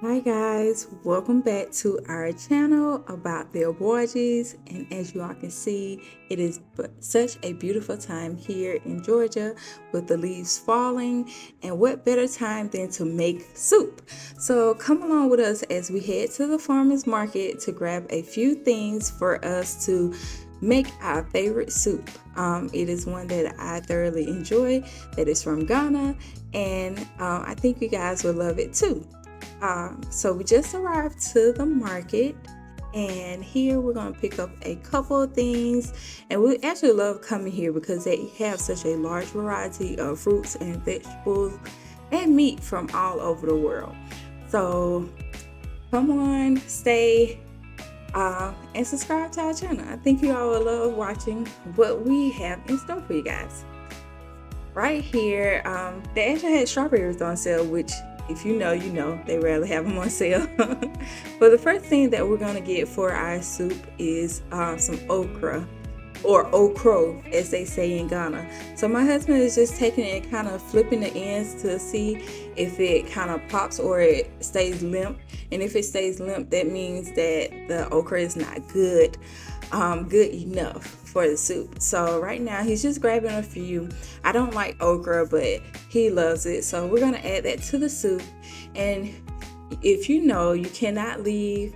Hi guys, welcome back to our channel about the emojis, and as you all can see, it is such a beautiful time here in Georgia with the leaves falling, and what better time than to make soup. So come along with us as we head to the farmers market to grab a few things for us to make our favorite soup. It is one that I thoroughly enjoy, that is from Ghana, and I think you guys will love it too. So we just arrived to the market, and here we're going to pick up a couple of things, and we actually love coming here because they have such a large variety of fruits and vegetables and meat from all over the world. So come on, stay and subscribe to our channel. I think you all will love watching what we have in store for you guys. Right here, they actually had strawberries on sale, which if you know, you know, they rarely have them on sale. But the first thing that we're gonna get for our soup is some okra, or okro, as they say in Ghana. So my husband is just taking it and kind of flipping the ends to see if it kind of pops or it stays limp. And if it stays limp, that means that the okra is not good enough for the soup. So right now he's just grabbing a few. I don't like okra, but he loves it, so we're gonna add that to the soup. And if you know, you cannot leave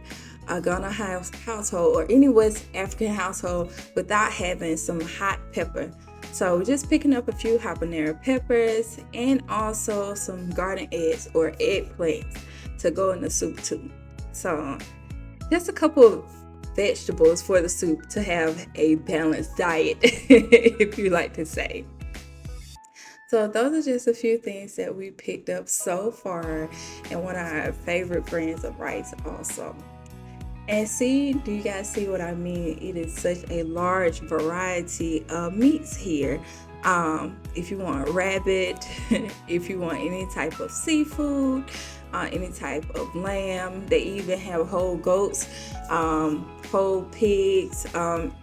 a Ghana household or any West African household without having some hot pepper. So we're just picking up a few habanero peppers and also some garden eggs or eggplants to go in the soup too. So just a couple of vegetables for the soup to have a balanced diet, if you like to say. So those are just a few things that we picked up so far, and one of our favorite brands of rice also. And see, do you guys see what I mean? It is such a large variety of meats here. If you want rabbit, if you want any type of seafood, any type of lamb, they even have whole goats, whole pigs,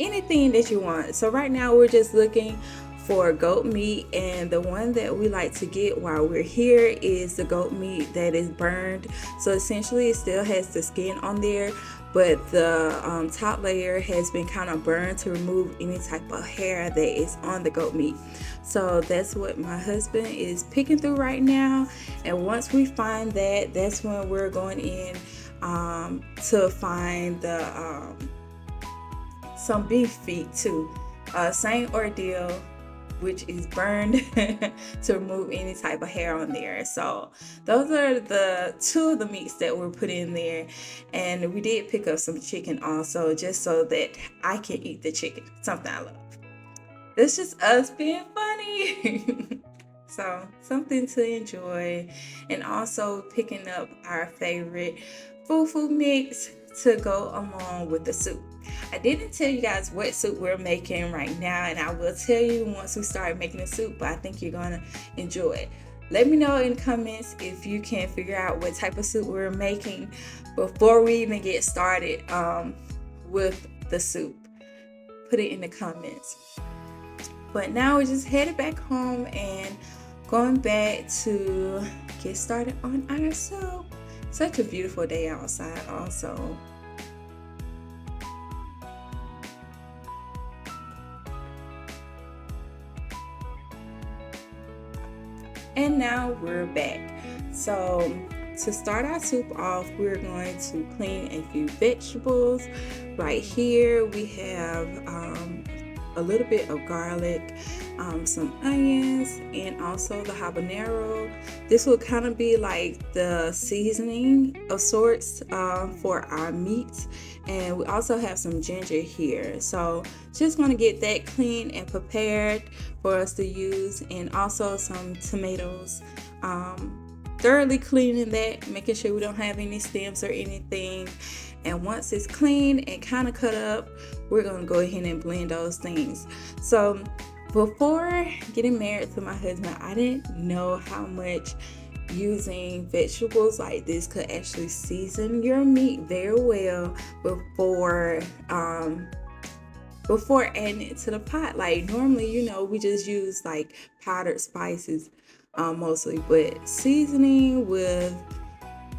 anything that you want. So right now we're just looking for goat meat, and the one that we like to get while we're here is the goat meat that is burned. So essentially it still has the skin on there, but the top layer has been kind of burned to remove any type of hair that is on the goat meat. So that's what my husband is picking through right now, and once we find that, that's when we're going in to find the some beef feet too. Same ordeal, which is burned to remove any type of hair on there. So those are the two of the meats that were put in there, and we did pick up some chicken also, just so that I can eat the chicken, something I love. It's just us being funny. So something to enjoy, and also picking up our favorite fufu mix to go along with the soup. I didn't tell you guys what soup we're making right now, and I will tell you once we start making the soup, but I think you're gonna enjoy it. Let me know in the comments if you can figure out what type of soup we're making before we even get started with the soup. Put it in the comments. But now we're just headed back home and going back to get started on our soup. Such a beautiful day outside also. And now we're back. So to start our soup off, we're going to clean a few vegetables. Right here we have a little bit of garlic, some onions, and also the habanero. This will kind of be like the seasoning of sorts for our meats. And we also have some ginger here. So just want to get that clean and prepared for us to use, and also some tomatoes. Thoroughly cleaning that, making sure we don't have any stems or anything. And once it's clean and kind of cut up, we're going to go ahead and blend those things. So before getting married to my husband, I didn't know how much using vegetables like this could actually season your meat very well before adding it to the pot. Like normally, you know, we just use like powdered spices mostly, but seasoning with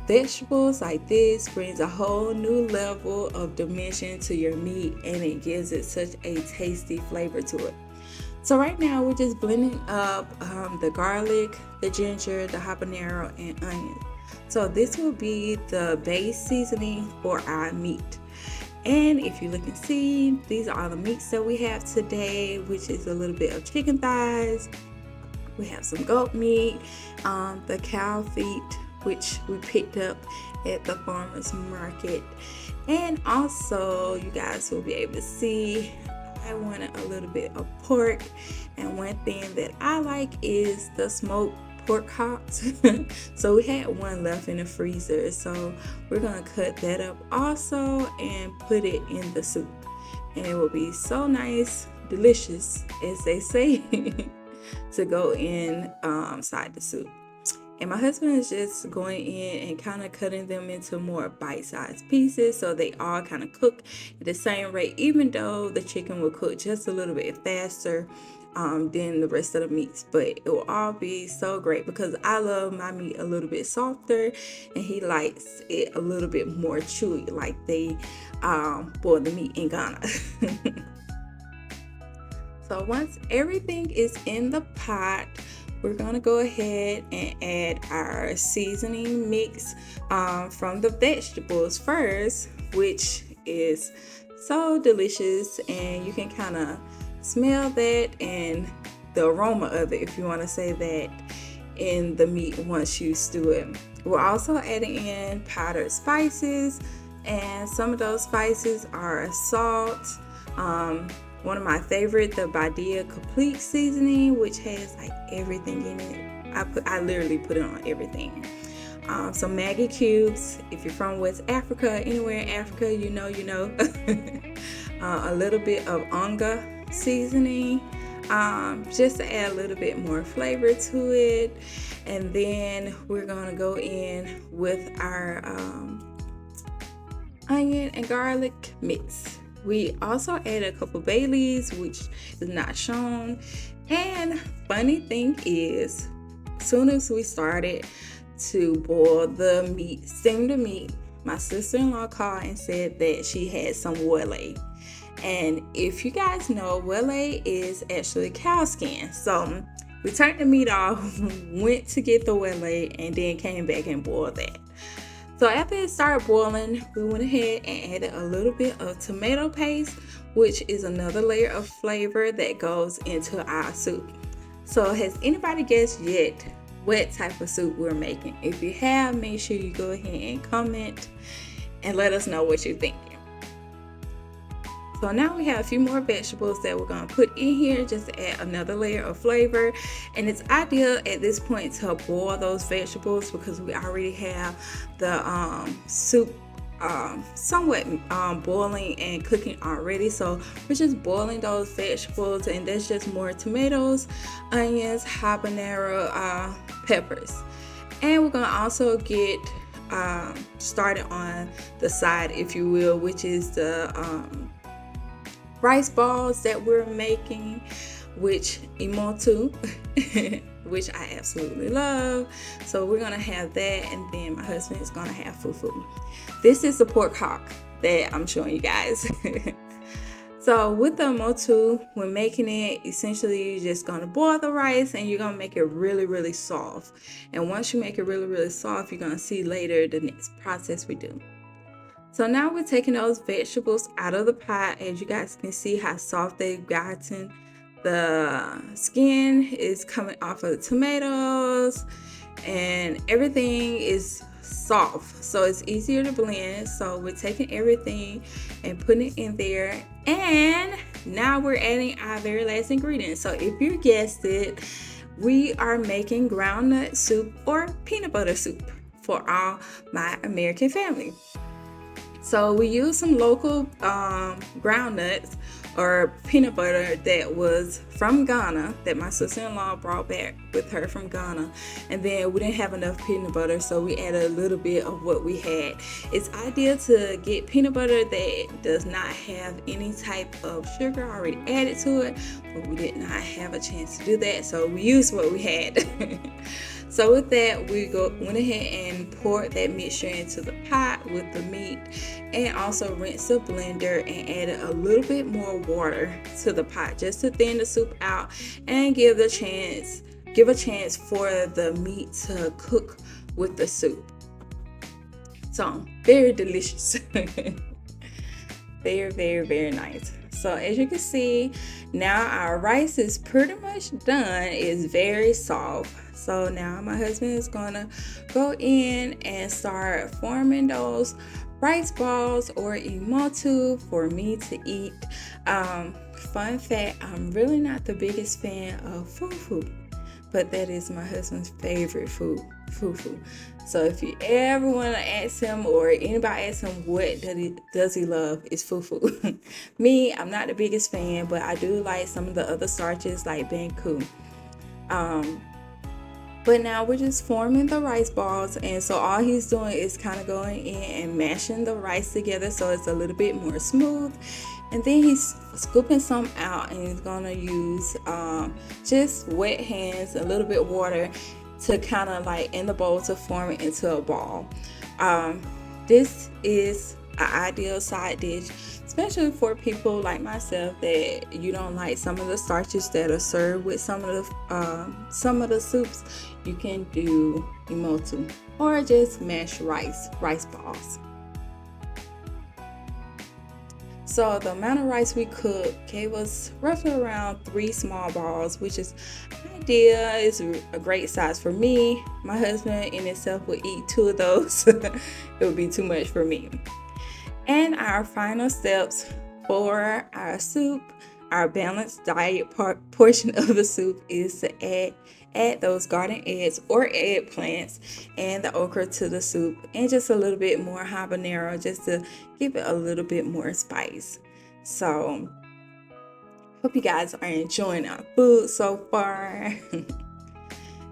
vegetables like this brings a whole new level of dimension to your meat, and it gives it such a tasty flavor to it. So right now we're just blending up the garlic, the ginger, the habanero, and onion. So this will be the base seasoning for our meat. And if you look and see, these are all the meats that we have today, which is a little bit of chicken thighs. We have some goat meat, the cow feet, which we picked up at the farmer's market. And also, you guys will be able to see, I wanted a little bit of pork. And one thing that I like is the smoked pork hocks. So we had one left in the freezer. So we're going to cut that up also and put it in the soup. And it will be so nice, delicious, as they say, to go inside the soup. And my husband is just going in and kind of cutting them into more bite-sized pieces so they all kind of cook at the same rate, even though the chicken will cook just a little bit faster than the rest of the meats. But it will all be so great because I love my meat a little bit softer and he likes it a little bit more chewy, like they boil the meat in Ghana. So once everything is in the pot, we're going to go ahead and add our seasoning mix from the vegetables first, which is so delicious, and you can kind of smell that and the aroma of it, if you want to say that, in the meat once you stew it. We're also adding in powdered spices, and some of those spices are salt, one of my favorite, the Badia Complete Seasoning, which has like everything in it. I literally put it on everything. Some Maggi cubes. If you're from West Africa, anywhere in Africa, you know. A little bit of onga seasoning, just to add a little bit more flavor to it. And then we're gonna go in with our onion and garlic mix. We also added a couple bay leaves, which is not shown. And funny thing is, as soon as we started to boil the meat, steam the meat, my sister-in-law called and said that she had some wele. And if you guys know, wele is actually cow skin. So we turned the meat off, went to get the wele, and then came back and boiled that. So after it started boiling, we went ahead and added a little bit of tomato paste, which is another layer of flavor that goes into our soup. So has anybody guessed yet what type of soup we're making? If you have, make sure you go ahead and comment and let us know what you're thinking. So now we have a few more vegetables that we're going to put in here just to add another layer of flavor. And it's ideal at this point to boil those vegetables because we already have the soup somewhat boiling and cooking already. So we're just boiling those vegetables, and that's just more tomatoes, onions, habanero, peppers. And we're going to also get started on the side, if you will, which is the rice balls that we're making, which imotu, which I absolutely love. So we're gonna have that, and then my husband is gonna have fufu. This is the pork hock that I'm showing you guys. So with the imotu, when making it, essentially you're just gonna boil the rice and you're gonna make it really, really soft. And once you make it really, really soft, you're gonna see later the next process we do. So now we're taking those vegetables out of the pot. As you guys can see how soft they've gotten. The skin is coming off of the tomatoes and everything is soft. So it's easier to blend. So we're taking everything and putting it in there. And now we're adding our very last ingredient. So if you guessed it, we are making groundnut soup or peanut butter soup for all my American family. So we used some local groundnuts or peanut butter that was from Ghana that my sister-in-law brought back with her from Ghana. And then we didn't have enough peanut butter, so we added a little bit of what we had. It's ideal to get peanut butter that does not have any type of sugar already added to it, but we did not have a chance to do that, so we used what we had. So with that, we went ahead and poured that mixture into the pot with the meat, and also rinsed the blender and added a little bit more water to the pot just to thin the soup out and give a chance for the meat to cook with the soup. So very delicious. Very, very, very nice. So as you can see, now our rice is pretty much done. It's very soft. So now my husband is gonna go in and start forming those rice balls or imotu for me to eat. Fun fact, I'm really not the biggest fan of fufu, but that is my husband's favorite food, fufu. So if you ever want to ask him, or anybody ask him what does he love, it's fufu. Me, I'm not the biggest fan, but I do like some of the other starches like banku. But now we're just forming the rice balls, and so all he's doing is kind of going in and mashing the rice together so it's a little bit more smooth. And then he's scooping some out, and he's gonna use just wet hands, a little bit water, to kind of like in the bowl to form it into a ball. This is an ideal side dish, especially for people like myself that you don't like some of the starches that are served with some of the soups. You can do imotu or just mashed rice balls. So the amount of rice we cooked gave us roughly around 3 small balls, which is ideal. It's a great size for me. My husband in itself would eat 2 of those. It would be too much for me. And our final steps for our soup, our balanced diet portion of the soup, is to add those garden eggs or eggplants and the okra to the soup, and just a little bit more habanero just to give it a little bit more spice. So hope you guys are enjoying our food so far.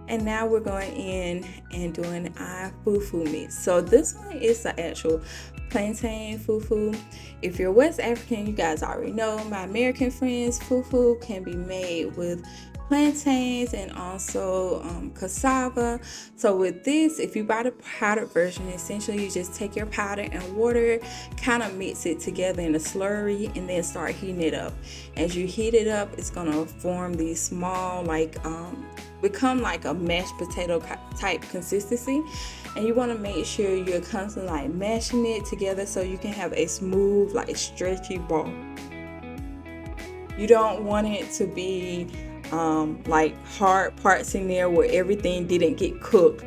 And now we're going in and doing our fufu mix. So this one is the actual plantain fufu. If you're West African, you guys already know. My American friends, fufu can be made with plantains and also cassava. So with this, if you buy the powdered version, essentially you just take your powder and water, kind of mix it together in a slurry, and then start heating it up. As you heat it up, it's gonna form these small, like become like a mashed potato type consistency, and you want to make sure you're constantly like mashing it together so you can have a smooth, like stretchy ball. You don't want it to be like hard parts in there where everything didn't get cooked.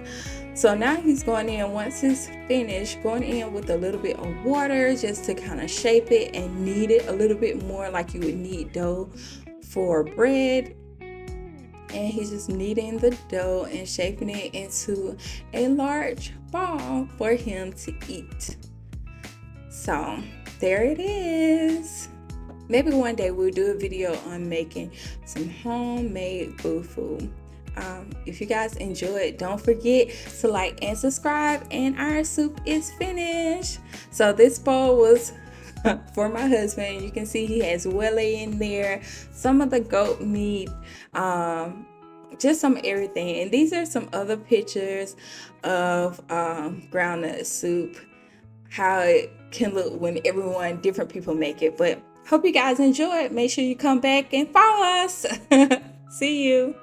So now he's going in, once it's finished, going in with a little bit of water just to kind of shape it and knead it a little bit more like you would knead dough for bread. And he's just kneading the dough and shaping it into a large ball for him to eat. So there it is. Maybe one day we'll do a video on making some homemade fufu. If you guys enjoyed, don't forget to like and subscribe, and our soup is finished. So this bowl was for my husband. You can see he has welly in there, some of the goat meat, just some everything. And these are some other pictures of groundnut soup, how it can look when different people make it. But hope you guys enjoy it. Make sure you come back and follow us. See you.